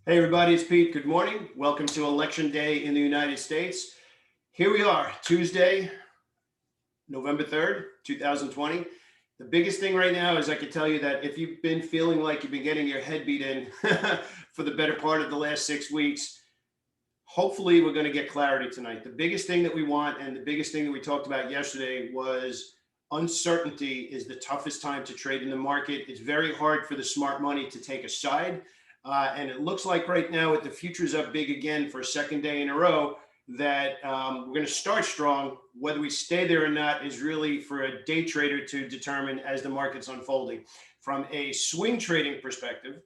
Hey everybody, it's Pete. Good morning. Welcome to Election Day in the United States. Here we are, Tuesday, November 3rd, 2020. The biggest thing right now is I can tell you that if you've been feeling like you've been getting your head beat in for the better part of the last 6 weeks, hopefully we're going to get clarity tonight. The biggest thing that we want and the biggest thing that we talked about yesterday was uncertainty is the toughest time to trade in the market. It's very hard for the smart money to take a side. And it looks like right now with the futures up big again for a second day in a row that we're going to start strong. Whether we stay there or not is really for a day trader to determine as the market's unfolding. From a swing trading perspective,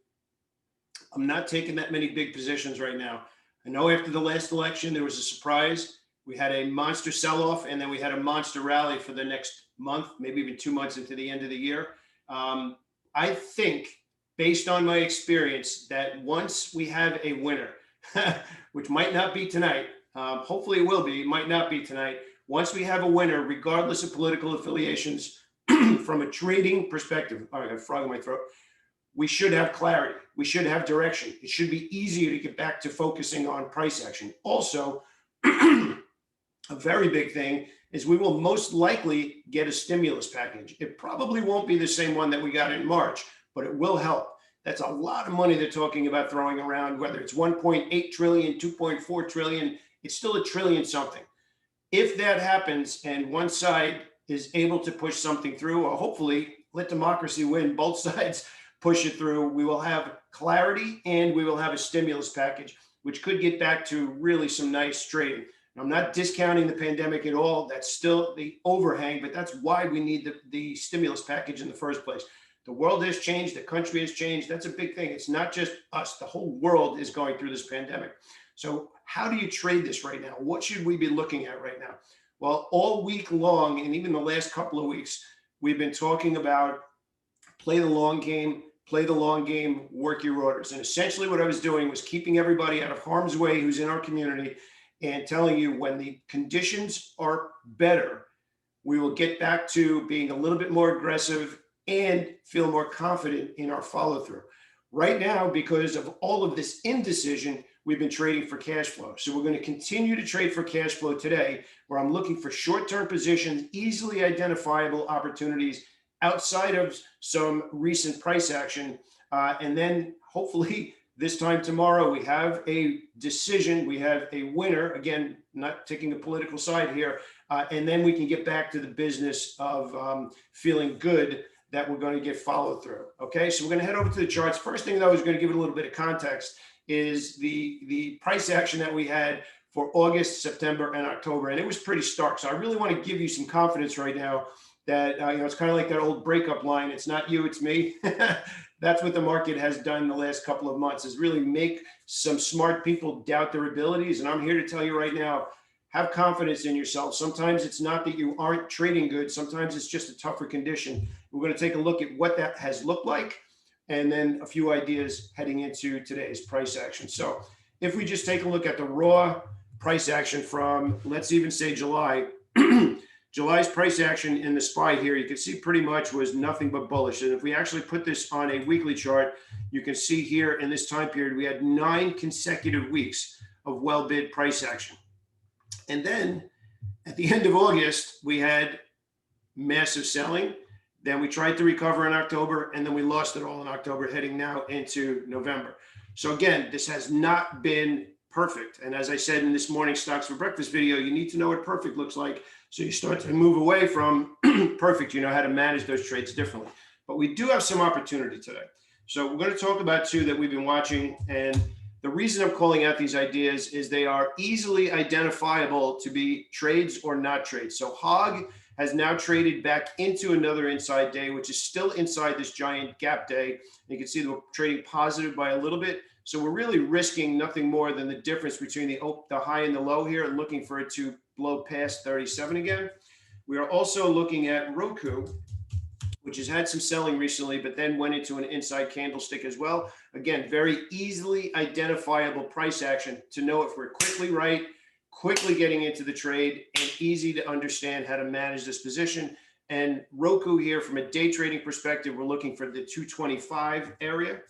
I'm not taking that many big positions right now. I know after the last election, there was a surprise. We had a monster sell-off and then we had a monster rally for the next month, maybe even 2 months into the end of the year. I think, based on my experience, that once we have a winner, which might not be tonight, hopefully it will be, it might not be tonight. Once we have a winner, regardless of political affiliations, from a trading perspective, I got a frog in my throat, we should have clarity. We should have direction. It should be easier to get back to focusing on price action. Also, a very big thing is we will most likely get a stimulus package. It probably won't be the same one that we got in March, but it will help. That's a lot of money they're talking about throwing around, whether it's 1.8 trillion, 2.4 trillion, it's still a trillion something. If that happens and one side is able to push something through, or hopefully let democracy win, both sides push it through, we will have clarity and we will have a stimulus package, which could get back to really some nice trading. I'm not discounting the pandemic at all. That's still the overhang, but that's why we need the stimulus package in the first place. The world has changed. The country has changed. That's a big thing. It's not just us. The whole world is going through this pandemic. So how do you trade this right now? What should we be looking at right now? Well, all week long, and even the last couple of weeks, we've been talking about play the long game, work your orders. And essentially what I was doing was keeping everybody out of harm's way who's in our community and telling you when the conditions are better, we will get back to being a little bit more aggressive and feel more confident in our follow through. Right now, because of all of this indecision, we've been trading for cash flow. So we're going to continue to trade for cash flow today, where I'm looking for short-term positions, easily identifiable opportunities outside of some recent price action. And then hopefully this time tomorrow, we have a decision, we have a winner, again, not taking a political side here, and then we can get back to the business of feeling good that we're going to get follow through. Okay, so we're going to head over to the charts. First thing that I was going to give it a little bit of context is the price action that we had for August, September, and October, and it was pretty stark. So I really want to give you some confidence right now that it's kind of like that old breakup line. It's not you, it's me. That's what the market has done the last couple of months, is really make some smart people doubt their abilities. And I'm here to tell you right now, have confidence in yourself. Sometimes it's not that you aren't trading good. Sometimes it's just a tougher condition. We're going to take a look at what that has looked like and then a few ideas heading into today's price action. So if we just take a look at the raw price action from, let's even say July, July's price action in the SPY here, you can see pretty much was nothing but bullish. And if we actually put this on a weekly chart, you can see here in this time period, we had 9 consecutive weeks of well bid price action. And then at the end of August, we had massive selling. Then we tried to recover in October, and then we lost it all in October, heading now into November. So again, this has not been perfect. And as I said in this morning Stocks for Breakfast video, you need to know what perfect looks like. So you start to move away from perfect. You know how to manage those trades differently. But we do have some opportunity today. So we're going to talk about 2 that we've been watching. And the reason I'm calling out these ideas is they are easily identifiable to be trades or not trades. So HOG has now traded back into another inside day, which is still inside this giant gap day. You can see that we're trading positive by a little bit. So we're really risking nothing more than the difference between the high and the low here, looking for it to blow past 37 again. We are also looking at ROKU, which has had some selling recently, but then went into an inside candlestick as well. Again, very easily identifiable price action to know if we're quickly right, quickly getting into the trade, and easy to understand how to manage this position. And ROKU here, from a day trading perspective, we're looking for the 225 area.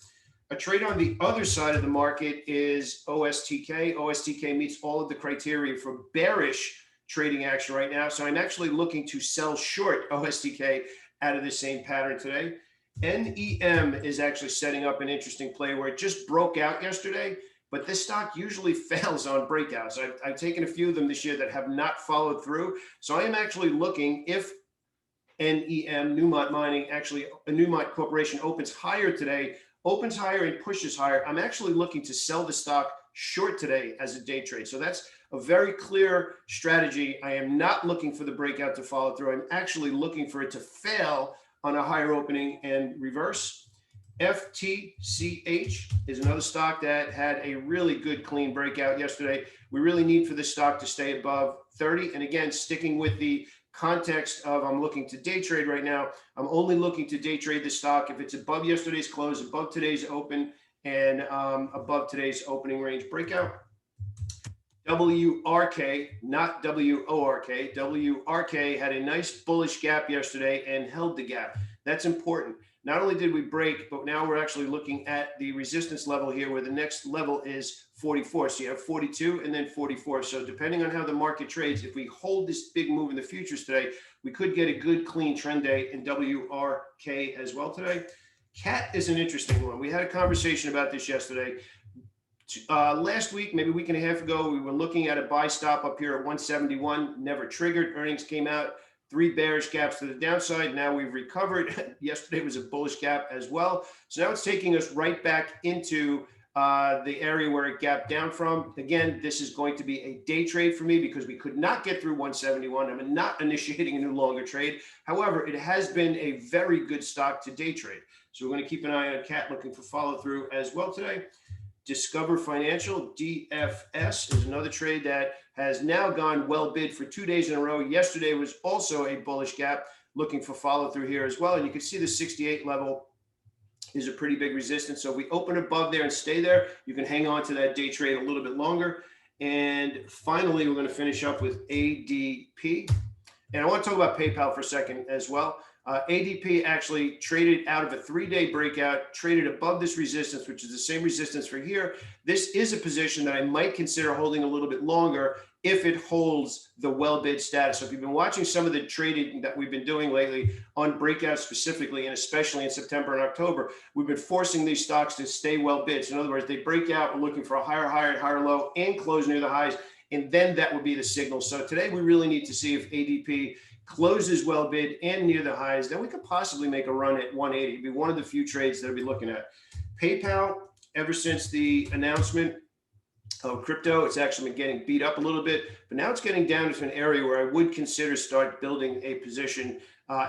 A trade on the other side of the market is OSTK. OSTK meets all of the criteria for bearish trading action right now. So I'm actually looking to sell short OSTK out of the same pattern today. NEM is actually setting up an interesting play where it just broke out yesterday, but this stock usually fails on breakouts. I've taken a few of them this year that have not followed through. So I am actually looking, if NEM, Newmont Mining, actually Newmont Corporation opens higher today, opens higher and pushes higher, I'm actually looking to sell the stock short today as a day trade. So that's a very clear strategy. I am not looking for the breakout to follow through. I'm actually looking for it to fail on a higher opening and reverse. FTCH is another stock that had a really good clean breakout yesterday. We really need for this stock to stay above 30. And again, sticking with the context of I'm looking to day trade right now, I'm only looking to day trade the stock if it's above yesterday's close, above today's open, and above today's opening range breakout. WRK, not WORK. WRK had a nice bullish gap yesterday and held the gap. That's important. Not only did we break, but now we're actually looking at the resistance level here, where the next level is 44. So you have 42 and then 44. So depending on how the market trades, if we hold this big move in the futures today, we could get a good clean trend day in WRK as well today. CAT is an interesting one. We had a conversation about this yesterday. Last week, maybe a week and a half ago, we were looking at a buy stop up here at 171, never triggered. Earnings came out, 3 bearish gaps to the downside. Now we've recovered. Yesterday was a bullish gap as well. So now it's taking us right back into the area where it gapped down from. Again, this is going to be a day trade for me because we could not get through 171. I'm not initiating a new longer trade. However, it has been a very good stock to day trade. So we're going to keep an eye on CAT, looking for follow through as well today. Discover Financial, DFS, is another trade that has now gone well bid for 2 days in a row. Yesterday was also a bullish gap, looking for follow through here as well. And you can see the 68 level is a pretty big resistance. So if we open above there and stay there, you can hang on to that day trade a little bit longer. And finally, we're going to finish up with ADP. And I want to talk about PayPal for a second as well. ADP actually traded out of a 3-day breakout, traded above this resistance, which is the same resistance for here. This is a position that I might consider holding a little bit longer if it holds the well bid status. So if you've been watching some of the trading that we've been doing lately on breakouts specifically, and especially in September and October, we've been forcing these stocks to stay well bid. So in other words, they break out, we're looking for a higher high and higher low and close near the highs. And then that would be the signal. So today we really need to see if ADP closes well bid and near the highs, then we could possibly make a run at 180. It'd be one of the few trades that I'll be looking at. PayPal, ever since the announcement of crypto, it's actually been getting beat up a little bit, but now it's getting down to an area where I would consider start building a position.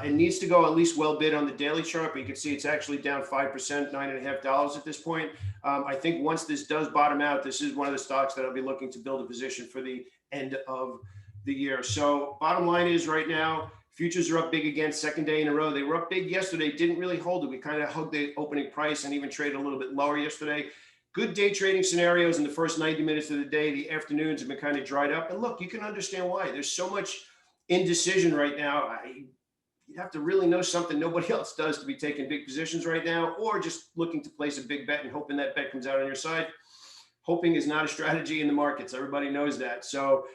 It needs to go at least well bid on the daily chart, but you can see it's actually down 5%, $9.50 at this point. I think once this does bottom out, this is one of the stocks that I'll be looking to build a position for the end of the year. So bottom line is right now, futures are up big again, second day in a row. They were up big yesterday, didn't really hold it. We kind of hugged the opening price and even traded a little bit lower yesterday. Good day trading scenarios in the first 90 minutes of the day. The afternoons have been kind of dried up. And look, you can understand why. There's so much indecision right now. You have to really know something nobody else does to be taking big positions right now, or just looking to place a big bet and hoping that bet comes out on your side. Hoping is not a strategy in the markets. Everybody knows that. So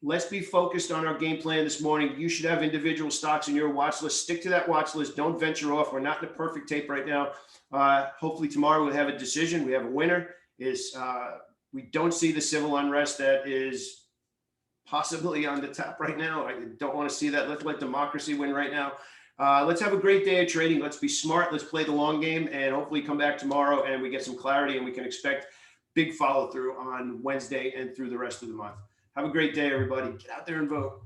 let's be focused on our game plan this morning. You should have individual stocks in your watch list. Stick to that watch list. Don't venture off. We're not in a perfect tape right now. Hopefully tomorrow we'll have a decision. We have a winner. We don't see the civil unrest that is possibly on the top right now. I don't want to see that. Let's let democracy win right now. Let's have a great day of trading. Let's be smart. Let's play the long game and hopefully come back tomorrow and we get some clarity and we can expect big follow through on Wednesday and through the rest of the month. Have a great day, everybody. Get out there and vote.